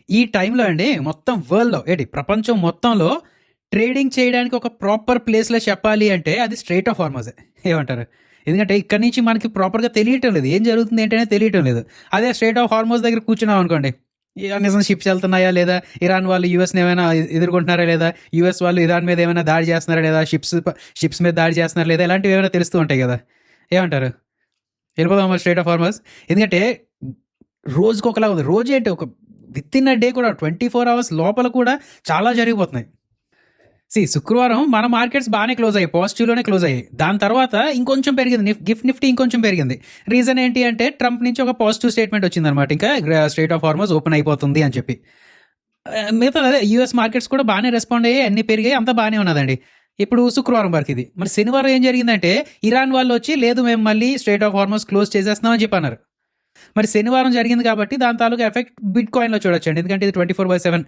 ఈ టైంలో అండి మొత్తం వరల్డ్‌లో ప్రపంచం మొత్తంలో ట్రేడింగ్ చేయడానికి ఒక ప్రాపర్ ప్లేస్‌లో చెప్పాలి అంటే అది స్ట్రెయిట్ ఆఫ్ హార్మజే. ఏమంటారు? ఎందుకంటే ఇక్కడి నుంచి మనకి ప్రాపర్‌గా తెలియటం లేదు. ఏం జరుగుతుంది ఏంటి అనేది తెలియటం లేదు. అదే స్ట్రెయిట్ ఆఫ్ హార్మోజ్ దగ్గర కూర్చున్నాం అనుకోండి. నిజం షిప్స్ వెళ్తున్నాయా లేదా? ఇరాన్ వాళ్ళు యూఎస్‌ని ఏమైనా ఎదుర్కొంటున్నారా లేదా? యూఎస్ వాళ్ళు ఇరాన్ మీద ఏమైనా దాడి చేస్తున్నారా లేదా? షిప్స్ మీద దాడి చేస్తున్నారా లేదా? ఇలాంటివి ఏమైనా తెలుస్తూ ఉంటాయి కదా! ఏమంటారు? వెళ్ళిపోదామా స్ట్రెయిట్ ఆఫ్ హార్మోజ్? ఎందుకంటే రోజుకొకలా ఉంది. రోజేంటి ఒక వితిన్ ఎ డే కూడా 24 అవర్స్ లోపల కూడా చాలా జరిగిపోతున్నాయి. శుక్రవారం మన మార్కెట్స్ బాగానే క్లోజ్ అయ్యాయి, పాజిటివ్లోనే క్లోజ్ అయ్యాయి. దాని తర్వాత ఇంకొంచెం పెరిగింది, గిఫ్ట్ నిఫ్టీ ఇంకొంచెం పెరిగింది. రీజన్ ఏంటి అంటే ట్రంప్ నుంచి ఒక పాజిటివ్ స్టేట్మెంట్ వచ్చిందనమాట, ఇంకా స్ట్రెయిట్ ఆఫ్ హార్మోజ్ ఓపెన్ అయిపోతుంది అని చెప్పి. మిగతా అదే యూఎస్ మార్కెట్స్ కూడా బాగానే రెస్పాండ్ అయ్యాయి, అన్ని పెరిగాయి, అంతా బాగానే ఉన్నదండి. ఇప్పుడు శుక్రవారం వరకు ఇది. మరి శనివారం ఏం జరిగిందంటే ఇరాన్ వాళ్ళు వచ్చి లేదు మేము మళ్ళీ స్ట్రెయిట్ ఆఫ్ హార్మోజ్ క్లోజ్ చేసేస్తున్నామని చెప్పి అన్నారు. మరి శనివారం జరిగింది కాబట్టి దాని తాలూకా ఎఫెక్ట్ బిట్ కాయిన్లో చూడొచ్చండి, ఎందుకంటే ఇది 24/7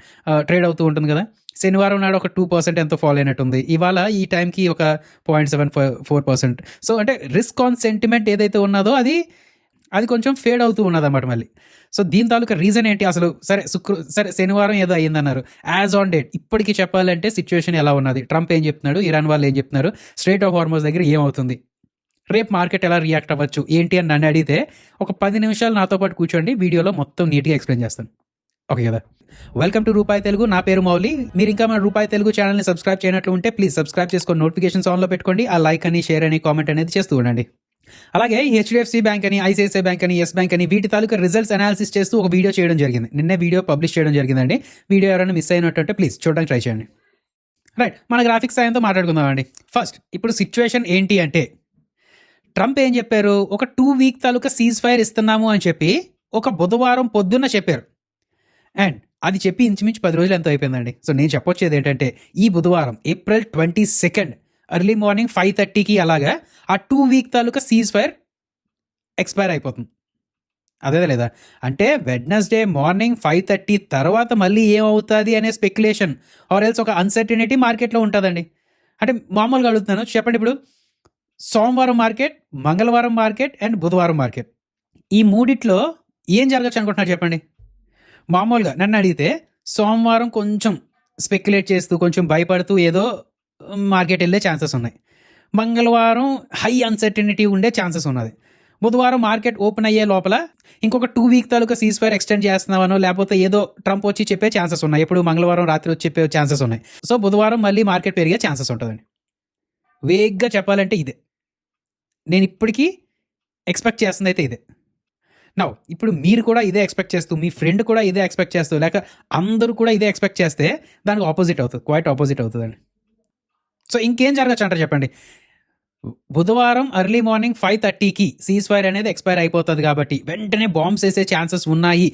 ట్రేడ్ అవుతూ ఉంటుంది కదా. శనివారం నాడు ఒక 2% ఎంతో ఫాల్ అయినట్టుంది. ఇవాళ ఈ టైంకి ఒక 0.74%. సో అంటే రిస్క్ ఆన్ సెంటిమెంట్ ఏదైతే ఉన్నదో అది కొంచెం ఫేడ్ అవుతూ ఉన్నదన్నమాట మళ్ళీ. సో దీని తాలూకా రీజన్ ఏంటి అసలు? సరే శనివారం ఏదో అయ్యిందన్నారు. యాజ్ ఆన్ డేట్ ఇప్పటికీ చెప్పాలంటే సిచ్యువేషన్ ఎలా ఉన్నది? ట్రంప్ ఏం చెప్తున్నాడు, ఇరాన్ వాళ్ళు ఏం చెప్తున్నారు, స్ట్రెయిట్ ఆఫ్ హార్మోజ్ దగ్గర ఏమవుతుంది, రేపు మార్కెట్ ఎలా రియాక్ట్ అవ్వచ్చు ఏంటి అని నన్ను అడిగితే ఒక 10 నిమిషాలు నాతో పాటు కూర్చోండి, వీడియోలో మొత్తం నీట్గా ఎక్స్ప్లెయిన్ చేస్తాను. ఓకే కదా? వెల్కమ్ టు రూపాయి తెలుగు. నా పేరు మౌలి. మీరు ఇంకా మన రూపాయి తెలుగు ఛానల్ని సబ్స్క్రైబ్ చేయనట్లు ఉంటే ప్లీజ్ సబ్స్క్రైబ్ చేసుకొని నోటిఫికేషన్స్ ఆన్లో పెట్టుకోండి. ఆ లైక్ అని, షేర్ అని, కామెంట్ అనేది చేస్తూ ఉండండి. అలాగే హెచ్డిఎఫ్సి బ్యాంక్ అని, ఐసిఐసిఐ బ్యాంక్ అని, ఎస్ బ్యాంక్ అని వీటి తాలూకా రిజల్ట్స్ అనాలిసిస్ చేస్తూ ఒక వీడియో చేయడం జరిగింది. నిన్నే వీడియో పబ్లిష్ చేయడం జరిగిందండి. వీడియో ఎవరైనా మిస్ అయినట్టుంటే ప్లీజ్ చూడడానికి ట్రై చేయండి. రైట్, మన గ్రాఫిక్స్ సాయంతో మాట్లాడుకుందామండి. ఫస్ట్ ఇప్పుడు సిచ్యువేషన్ ఏంటి అంటే ట్రంప్ ఏం చెప్పారు, ఒక 2 వీక్ తాలూకా సీజ్ ఫైర్ ఇస్తున్నాము అని చెప్పి ఒక బుధవారం పొద్దున్న చెప్పారు. అండ్ అది చెప్పి ఇంచుమించు 10 రోజులు ఎంతో అయిపోయిందండి. సో నేను చెప్పొచ్చేది ఏంటంటే ఈ బుధవారం April 22 ఎర్లీ మార్నింగ్ 5:30కి అలాగా ఆ 2 వీక్ తాలూకా సీజ్ ఫైర్ ఎక్స్పైర్ అయిపోతుంది. అదే లేదా అంటే వెడ్నెస్డే మార్నింగ్ 5:30 తర్వాత మళ్ళీ ఏమవుతుంది అనే స్పెక్యులేషన్ ఆర్ ఎల్స్ ఒక అన్సర్టనిటీ మార్కెట్లో ఉంటుందండి. అంటే మామూలుగా అడుగుతున్నాను, చెప్పండి. ఇప్పుడు సోమవారం మార్కెట్, మంగళవారం మార్కెట్ అండ్ బుధవారం మార్కెట్, ఈ మూడిట్లో ఏం జరగచ్చు అనుకుంటున్నారు చెప్పండి? మామూలుగా నన్ను అడిగితే సోమవారం కొంచెం స్పెక్యులేట్ చేస్తూ కొంచెం భయపడుతూ ఏదో మార్కెట్ వెళ్ళే ఛాన్సెస్ ఉన్నాయి. మంగళవారం హై అన్సర్టనిటీ ఉండే ఛాన్సెస్ ఉన్నది. బుధవారం మార్కెట్ ఓపెన్ అయ్యే లోపల ఇంకొక 2 వీక్ తాలూకా సీజ్ ఫైర్ ఎక్స్టెండ్ చేస్తున్నామనో లేకపోతే ఏదో ట్రంప్ వచ్చి చెప్పే ఛాన్సెస్ ఉన్నాయి. ఎప్పుడు మంగళవారం రాత్రి వచ్చి చెప్పే ఛాన్సెస్ ఉన్నాయి. సో బుధవారం మళ్ళీ మార్కెట్ పెరిగే ఛాన్సెస్ ఉంటుందండి. వేగ్గా చెప్పాలంటే ఇదే నేను ఇప్పటికీ ఎక్స్పెక్ట్ చేస్తుంది అయితే ఇదే. ఇప్పుడు మీరు కూడా ఇదే ఎక్స్పెక్ట్ చేస్తూ, మీ ఫ్రెండ్ కూడా ఇదే ఎక్స్పెక్ట్ చేస్తూ, లేక అందరూ కూడా ఇదే ఎక్స్పెక్ట్ చేస్తే దానికి ఆపోజిట్ అవుతుంది, క్వైట్ ఆపోజిట్ అవుతుందండి. సో ఇంకేం జరగచ్చు అంటారు చెప్పండి? బుధవారం ఎర్లీ మార్నింగ్ 5:30కి సీజ్ ఫైర్ అనేది ఎక్స్పైర్ అయిపోతుంది కాబట్టి వెంటనే బాంబ్స్ వేసే ఛాన్సెస్ ఉన్నాయి.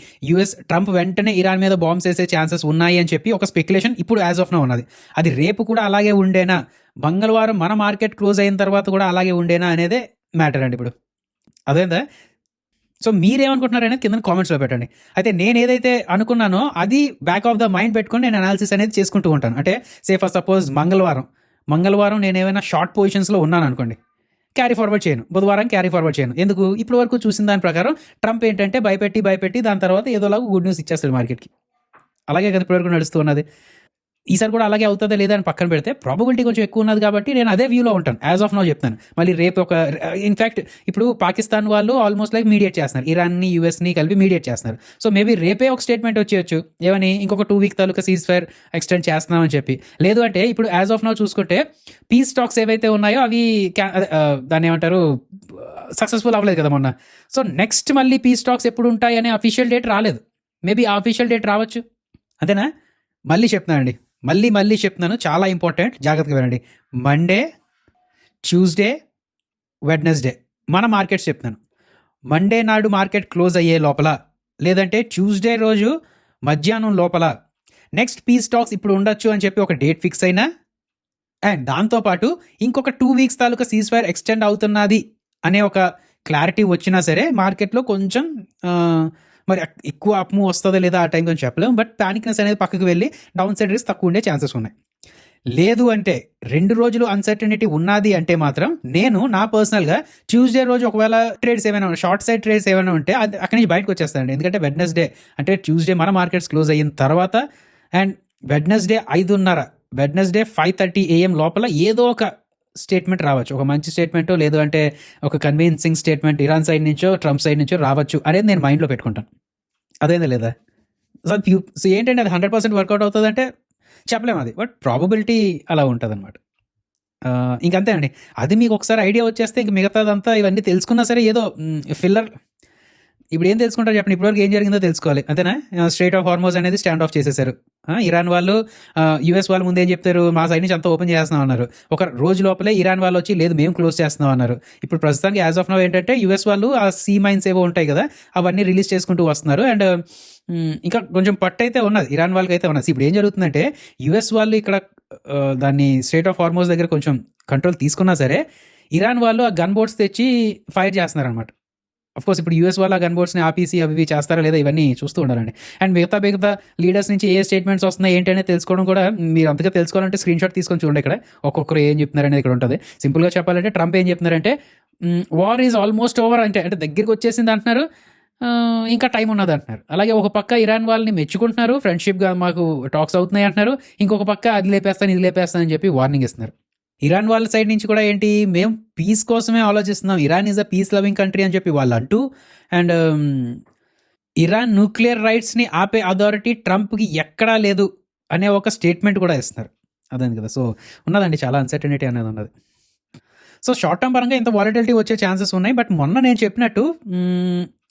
ట్రంప్ వెంటనే ఇరాన్ మీద బాంబ్స్ వేసే ఛాన్సెస్ ఉన్నాయి అని చెప్పి ఒక స్పెక్యులేషన్ ఇప్పుడు యాజ్ ఆఫ్ నౌ ఉన్నది. అది రేపు కూడా అలాగే ఉండేనా, మంగళవారం మన మార్కెట్ క్లోజ్ అయిన తర్వాత కూడా అలాగే ఉండేనా అనేదే మ్యాటర్ అండి ఇప్పుడు. అదేందా? సో మీరేమనుకుంటున్నారు అనేది కింద కామెంట్స్లో పెట్టండి. అయితే నేను ఏదైతే అనుకున్నానో అది బ్యాక్ ఆఫ్ ద మైండ్ పెట్టుకొని నేను అనాలిసిస్ అనేది చేసుకుంటూ ఉంటాను. అంటే సే ఫర్ సపోజ్ మంగళవారం నేను ఏమైనా షార్ట్ పొజిషన్స్లో ఉన్నాను అనుకోండి, క్యారీ ఫార్వర్డ్ చేయను. బుధవారం క్యారీ ఫార్వర్డ్ చేయను. ఎందుకు? ఇప్పటి వరకు చూసిన దాని ప్రకారం ట్రంప్ ఏంటంటే భయపెట్టి దాని తర్వాత ఏదోలాగా గుడ్ న్యూస్ ఇచ్చేస్తాడు మార్కెట్కి. అలాగే కదా ఇప్పటివరకు నడుస్తూ ఉన్నది. ఈసారి కూడా అలాగే అవుతుందా లేదా అని పక్కన పెడితే ప్రాబబిలిటీ కొంచెం ఎక్కువ ఉన్నది కాబట్టి నేను అదే వ్యూలో ఉంటాను. యాజ్ ఆఫ్ నౌ చెప్తాను. మళ్ళీ రేపు ఇన్ఫ్యాక్ట్ ఇప్పుడు పాకిస్తాన్ వాళ్ళు ఆల్మోస్ట్ లైక్ మీడియేట్ చేస్తున్నారు, ఇరాన్ని యూఎస్ని కలిపి మీడియేట్ చేస్తున్నారు. సో మేబీ రేపే ఒక స్టేట్మెంట్ వచ్చేయచ్చు, ఏమని ఇంకొక 2 వీక్ తాలూకా సీజ్ ఫైర్ ఎక్స్టెండ్ చేస్తున్నామని చెప్పి. లేదు అంటే ఇప్పుడు యాజ్ ఆఫ్ నౌ చూసుకుంటే పీస్ టాక్స్ ఏవైతే ఉన్నాయో అవి దాన్ని ఏమంటారు, సక్సెస్ఫుల్ అవ్వలేదు కదా మొన్న. సో నెక్స్ట్ మళ్ళీ పీస్ టాక్స్ ఎప్పుడు ఉంటాయి అనే అఫీషియల్ డేట్ రాలేదు. మేబీ ఆ అఫీషియల్ డేట్ రావచ్చు. అంతేనా? మళ్ళీ చెప్తున్నానండి, మళ్ళీ చెప్తున్నాను, చాలా ఇంపార్టెంట్, జాగ్రత్తగా వినండి. మండే, ట్యూస్డే, వెడ్నెస్డే మన మార్కెట్స్ చెప్తున్నాను. మండే నాడు మార్కెట్ క్లోజ్ అయ్యే లోపల, లేదంటే ట్యూస్డే రోజు మధ్యాహ్నం లోపల నెక్స్ట్ పీస్ టాక్స్ ఇప్పుడు ఉండొచ్చు అని చెప్పి ఒక డేట్ ఫిక్స్ అయినా, అండ్ దాంతోపాటు ఇంకొక 2 వీక్స్ తాలూకా సీజ్ ఫైర్ ఎక్స్టెండ్ అవుతున్నది అనే ఒక క్లారిటీ వచ్చినా సరే మార్కెట్లో కొంచెం మరి ఎక్కువ అప్ మూవ్ వస్తుందా లేదా ఆ టైం కొంచెం చెప్పలేము. బట్ ప్యానిక్నెస్ అనేది పక్కకు వెళ్ళి డౌన్ సైడ్ రిస్క్ తక్కువ ఉండే ఛాన్సెస్ ఉన్నాయి. లేదు అంటే 2 రోజులు అన్సర్టనిటీ ఉన్నది అంటే మాత్రం నేను నా పర్సనల్గా ట్యూస్డే రోజు ఒకవేళ ట్రేడ్స్ ఏమైనా షార్ట్ సైడ్ ట్రేడ్స్ ఏమైనా ఉంటే అది అక్కడి నుంచి బయటకు వచ్చేస్తానండి. ఎందుకంటే వెడ్నెస్డే అంటే ట్యూస్డే మన మార్కెట్స్ క్లోజ్ అయిన తర్వాత అండ్ వెడ్నెస్డే 5:30 వెడ్నెస్డే 5:30 AM లోపల ఏదో ఒక స్టేట్మెంట్ రావచ్చు. ఒక మంచి స్టేట్మెంట్ లేదు అంటే ఒక కన్విన్సింగ్ స్టేట్మెంట్ ఇరాన్ సైడ్ నుంచో ట్రంప్ సైడ్ నుంచో రావచ్చు అనేది నేను మైండ్లో పెట్టుకుంటాను. అదేందా లేదా? సో ఏంటంటే అది 100% వర్కౌట్ అవుతుంది అంటే చెప్పలేము అది, బట్ ప్రాబబిలిటీ అలా ఉంటుంది అనమాట. ఇంకంతే అండి. అది మీకు ఒకసారి ఐడియా వచ్చేస్తే ఇంక మిగతాదంతా ఇవన్నీ తెలుసుకున్నా సరే ఏదో ఫిల్లర్. ఇప్పుడు ఏం తెలుసుకుంటారు చెప్పండి? ఇప్పటివరకు ఏం జరిగిందో తెలుసుకోవాలి అంతేనా? స్ట్రైట్ ఆఫ్ హార్మోజ్ అనేది స్టాండ్ ఆఫ్ చేసేసారు. ఇరాన్ వాళ్ళు యుఎస్ వాళ్ళు ముందు ఏం చెప్తారు? మా సైడ్ నుంచి అంతా ఓపెన్ చేస్తున్నాం అన్నారు. ఒక రోజు లోపలే ఇరాన్ వాళ్ళు వచ్చి లేదు మేము క్లోజ్ చేస్తున్నాం అన్నారు. ఇప్పుడు ప్రస్తుతానికి యాజ్ ఆఫ్ నౌ ఏంటంటే యుఎస్ వాళ్ళు ఆ సీ మైన్స్ ఏవో ఉంటాయి కదా అవన్నీ రిలీజ్ చేసుకుంటూ వస్తున్నారు. అండ్ ఇంకా కొంచెం పట్టు అయితే ఉన్నది ఇరాన్ వాళ్ళకి అయితే ఉన్నది. ఇప్పుడు ఏం జరుగుతుందంటే యుఎస్ వాళ్ళు ఇక్కడ దాన్ని స్ట్రైట్ ఆఫ్ హార్మోజ్ దగ్గర కొంచెం కంట్రోల్ తీసుకున్నా సరే ఇరాన్ వాళ్ళు ఆ గన్ బోట్స్ తెచ్చి ఫైర్ చేస్తున్నారు అనమాట. అఫ్కోర్స్ ఇప్పుడు యూఎస్ వాళ్ళ గన్ బోర్డ్స్ని ఆపేసి అవి చేస్తారా లేదా ఇవన్నీ చూస్తూ ఉండాలండి. అండ్ మిగతా లీడర్స్ నుంచి ఏ స్టేట్మెంట్స్ వస్తున్నాయి ఏంటి అనేది తెలుసుకోవడం కూడా మీరు అంతగా తెలుసుకోవాలంటే స్క్రీన్ షాట్ తీసుకొని చూడండి. ఇక్కడ ఒక్కొక్కరు ఏం చెప్తున్నారనేది ఇక్కడ ఉంటుంది. సింపుల్గా చెప్పాలంటే ట్రంప్ ఏం చెప్తున్నారంటే వార్ ఈజ్ ఆల్మోస్ట్ ఓవర్ అంటే దగ్గరికి వచ్చేసింది అంటున్నారు, ఇంకా టైం ఉన్నది అంటున్నారు. అలాగే ఒక పక్క ఇరాన్ వాళ్ళని మెచ్చుకుంటున్నారు, ఫ్రెండ్షిప్గా మాకు టాక్స్ అవుతున్నాయి అంటున్నారు. ఇంకొక పక్క అది లేపేస్తాను ఇది లేపేస్తాను అని చెప్పి వార్నింగ్ ఇస్తున్నారు. ఇరాన్ వాళ్ళ సైడ్ నుంచి కూడా ఏంటి మేము పీస్ కోసమే ఆలోచిస్తున్నాం, Iran is a peace loving country అని చెప్పి వాళ్ళు అంటూ అండ్ ఇరాన్ న్యూక్లియర్ రైట్స్ని ఆపే అథారిటీ ట్రంప్కి ఎక్కడా లేదు అనే ఒక స్టేట్మెంట్ కూడా ఇస్తున్నారు. అదే కదా. సో ఉన్నదండి చాలా అన్సర్టనిటీ అనేది ఉన్నది. సో షార్ట్ టర్మ్ పరంగా ఇంత వాలటిలిటీ వచ్చే ఛాన్సెస్ ఉన్నాయి. బట్ మొన్న నేను చెప్పినట్టు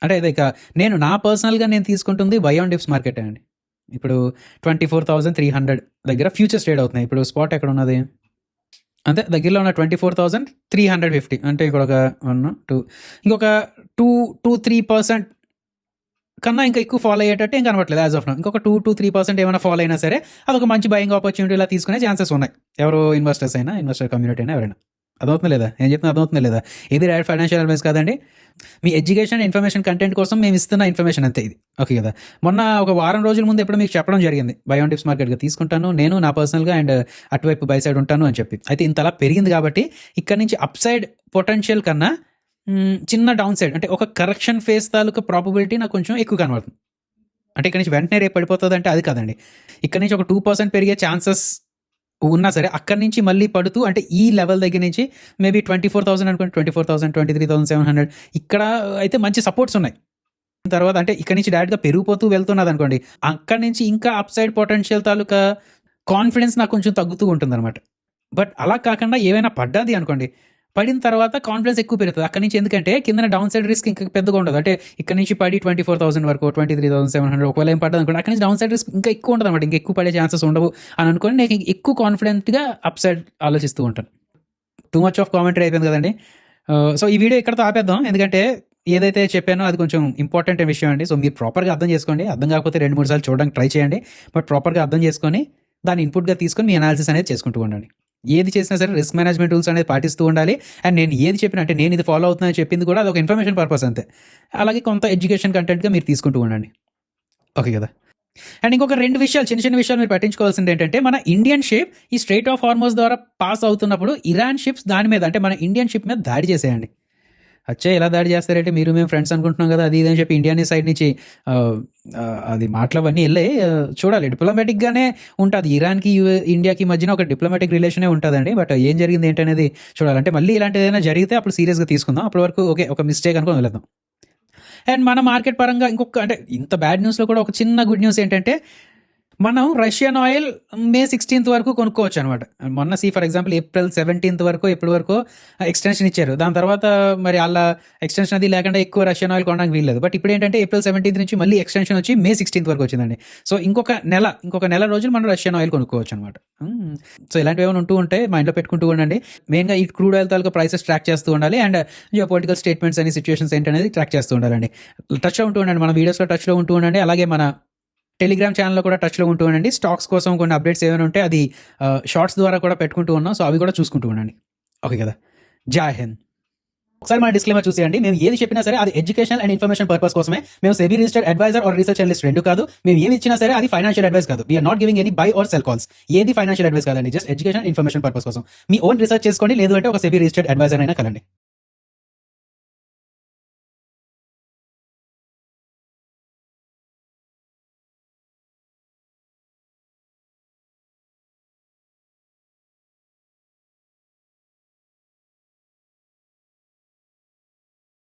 అంటే ఇక నేను నా పర్సనల్గా నేను తీసుకుంటుంది బై ఆన్ డిప్స్ మార్కెట్ అండి. ఇప్పుడు 24,300 దగ్గర ఫ్యూచర్స్ ట్రేడ్ అవుతున్నాయి. ఇప్పుడు స్పాట్ ఎక్కడ ఉన్నది అంతే దగ్గరలో ఉన్న 24,350 అంటే ఇక్కడ ఒక 1 2 ఇంకొక 2-3% కన్నా ఇంకా ఎక్కువ ఫాలో అయ్యేటట్టు ఏం కనబట్లేదు యాజ్ ఆఫ్ నౌ. ఇంకొక 2-3% ఏమైనా ఫాలో అయినా సరే అదొక మంచి బయింగ్ ఆపర్చునిటీ ఇలా తీసుకునే ఛాన్సెస్ ఉన్నాయి. ఎవరు ఇన్వెస్టర్స్ అయినా ఇన్వెస్టర్ కమ్యూనిటీ అయినా ఎవరైనా. అదవుతుందా లేదా? ఏం చెప్తున్నా అర్థమవుతుందా లేదా? ఇది డైరెక్ట్ ఫైనాన్షియల్ అడ్వైస్ కాదండి. మీ ఎడ్యుకేషన్ ఇన్ఫర్మేషన్ కంటెంట్ కోసం మేము ఇస్తున్న ఇన్ఫర్మేషన్ అంతే ఇది. ఓకే కదా. మొన్న ఒక వారం రోజుల ముందు ఎప్పుడు మీకు చెప్పడం జరిగింది బై ఆన్ డిప్స్ మార్కెట్గా తీసుకుంటాను నేను నా పర్సనల్గా అండ్ అటువైపు బై సైడ్ ఉంటాను అని చెప్పి. అయితే ఇంతలా పెరిగింది కాబట్టి ఇక్కడ నుంచి అప్ సైడ్ పొటెన్షియల్ కన్నా చిన్న డౌన్ సైడ్ అంటే ఒక కరెక్షన్ ఫేస్ తాలూకా ప్రాబబిలిటీ నాకు కొంచెం ఎక్కువ కనబడుతుంది. అంటే ఇక్కడ నుంచి వెంటనే రేపు పడిపోతుంది అంటే అది కాదండి. ఇక్కడ నుంచి ఒక 2% పెరిగే ఛాన్సెస్ ఉన్నా సరే అక్కడి నుంచి మళ్ళీ పడుతూ అంటే ఈ లెవెల్ దగ్గర నుంచి మేబీ 24,000 అనుకోండి, 24,000 23,700 ఇక్కడ అయితే మంచి సపోర్ట్స్ ఉన్నాయి. తర్వాత అంటే ఇక్కడ నుంచి డైరెక్ట్గా పెరిగిపోతూ వెళ్తున్నది అనుకోండి, అక్కడి నుంచి ఇంకా అప్ సైడ్ పొటెన్షియల్ తాలూకా కాన్ఫిడెన్స్ నాకు కొంచెం తగ్గుతూ ఉంటుంది అనమాట. బట్ అలా కాకుండా ఏమైనా పడ్డది అనుకోండి, పడిన తర్వాత కాన్ఫిడెన్స్ ఎక్కువ పెరుగుతుంది అక్కడి నుంచి. ఎందుకంటే కింద డౌన్ సైడ్ రిస్క్ ఇంకా పెద్దగా ఉండదు. అంటే ఇక్కడ నుంచి పడి 24,000 వరకు 23,700 ఒకవేళ ఏం పడ్డది అనుకోండి, అక్కడి నుంచి డౌన్ సైడ్ రిస్క్ ఇంకా ఎక్కువ ఉంటుంది అనమాట. ఇంకా ఎక్కువ పడే ఛాన్సెస్ ఉండవు అని అనుకోని నేను ఎక్కువ కాన్ఫిడెంట్గా అప్ సైడ్ ఆలోచిస్తూ ఉంటాను. టూ మచ్ ఆఫ్ కామెంటరీ అయిపోయింది కదండి. సో ఈ వీడియో ఇక్కడతో ఆపేద్దాం. ఎందుకంటే ఏదైతే చెప్పానో అది కొంచెం ఇంపార్టెంట్ విషయం అండి. సో మీరు ప్రాపర్గా అర్థం చేసుకోండి. అర్థం కాకపోతే 2-3 సార్లు చూడడానికి ట్రై చేయండి. బట్ ప్రాపర్గా అర్థం చేసుకొని దాన్ని ఇన్పుట్గా తీసుకొని మీ అనాలిసిస్ అనేది చేసుకుంటూ ఉండండి. ఏది చేసినా సరే రిస్క్ మేనేజ్మెంట్ రూల్స్ అనేది పాటిస్తూ ఉండాలి. అండ్ నేను ఏది చెప్పినా అంటే నేను ఇది ఫాలో అవుతున్నానని చెప్పింది కూడా అదొక ఇన్ఫర్మేషన్ పర్పస్ అంతే. అలాగే కొంత ఎడ్యుకేషన్ కంటెంట్గా మీరు తీసుకుంటూ ఉండండి. ఓకే కదా. అండ్ ఇంకొక 2 విషయాలు చిన్న విషయాలు మీరు పట్టించుకోవాల్సింది ఏంటంటే మన ఇండియన్ షిప్ ఈ స్ట్రైట్ ఆఫ్ హార్మోజ్ ద్వారా పాస్ అవుతున్నప్పుడు ఇరాన్ షిప్స్ దాని మీద అంటే మన ఇండియన్ షిప్ మీద దాడి చేసేయండి. అచ్చే ఎలా దాడి చేస్తారంటే మీరు మేము ఫ్రెండ్స్ అనుకుంటున్నాం కదా అది ఇదని చెప్పి ఇండియా సైడ్ నుంచి అది మాటలవన్నీ వెళ్ళి చూడాలి. డిప్లొమాటిక్గానే ఉంటుంది. ఇరాన్కి ఇండియాకి మధ్యన ఒక డిప్లొమాటిక్ రిలేషనే ఉంటుందండి. బట్ ఏం జరిగింది ఏంటనేది చూడాలంటే మళ్ళీ ఇలాంటిది ఏదైనా జరిగితే అప్పుడు సీరియస్గా తీసుకుందాం. అప్పటి వరకు ఓకే ఒక మిస్టేక్ అనుకుని వెళ్దాం. అండ్ మన మార్కెట్ పరంగా ఇంకొక అంటే ఇంత బ్యాడ్ న్యూస్లో కూడా ఒక చిన్న గుడ్ న్యూస్ ఏంటంటే మనం రష్యన్ ఆయిల్ May 16th వరకు కొనుక్కోవచ్చు అనమాట. మొన్న ఫర్ ఎగ్జాంపుల్ April 17th వరకు ఎప్పటి వరకు ఎక్స్టెన్షన్ ఇచ్చారు. దాని తర్వాత మరి అలా ఎక్స్టెన్షన్ అది లేకుండా ఎక్కువ రష్యన్ ఆయిల్ కొనడానికి వీల్లేదు. బట్ ఇప్పుడు ఏంటంటే April 17th నుంచి మళ్ళీ ఎక్స్టెన్షన్ వచ్చి May 16th వరకు వచ్చిందండి. సో ఇంకొక నెల రోజులు మనం రష్యన్ ఆయిల్ కొనుక్కోవచ్చు అనమాట. సో ఇలాంటివి ఏమైనా ఉంటూ ఉంటే మైండ్లో పెట్టుకుంటూ ఉండండి. మెయిన్గా ఈ క్రూడ్ ఆయిల్ తాలూకా ప్రైసెస్ ట్రాక్ చేస్తూ ఉండాలి. అండ్ జియో పొలిటికల్ స్టేట్మెంట్స్ అని సిచ్యువేషన్స్ ఏంటనేది ట్రాక్ చేస్తూ ఉండాలండి. టచ్లో ఉంటూ ఉండండి. మన వీడియోస్లో టచ్లో ఉంటూ ఉండండి. అలాగే మన టెలిగ్రామ్ ఛానల్లో కూడా టచ్లో ఉంటూ ఉండండి. స్టాక్స్ కోసం కొన్ని అప్డేట్స్ ఏమైనా ఉంటే అది షార్ట్స్ ద్వారా కూడా పెట్టుకుంటూ ఉన్నాం. సో అవి కూడా చూసుకుంటూ ఉండండి. ఓకే కదా. జై హింద్. ఒకసారి మన డిస్క్లైమర్ చూసేయండి. మేము ఏది చెప్పినా సరే అది ఎడ్యుకేషన్ అండ్ ఇన్ఫర్మేషన్ పర్పస్ కోసమే. మేము SEBI registered adviser or research analyst రెండు కాదు. మేము ఏమి ఇచ్చినా సరే అది ఫైనాన్షియల్ అడ్వైస్ కాదు. We are not giving any buy or sell calls. ఏది ఫైనాన్షియల్ అడ్వైస్ కాదండి, జస్ట్ ఎడ్యుకేషన్ ఇన్ఫర్మేషన్ పర్పస్ కోసం. మీ ఓన్ రీసెర్చ్ చేసుకోండి, లేదు అంటే ఒక సెబీ రిజిస్టర్డ్ అడ్వైజర్ అయినా కలండి.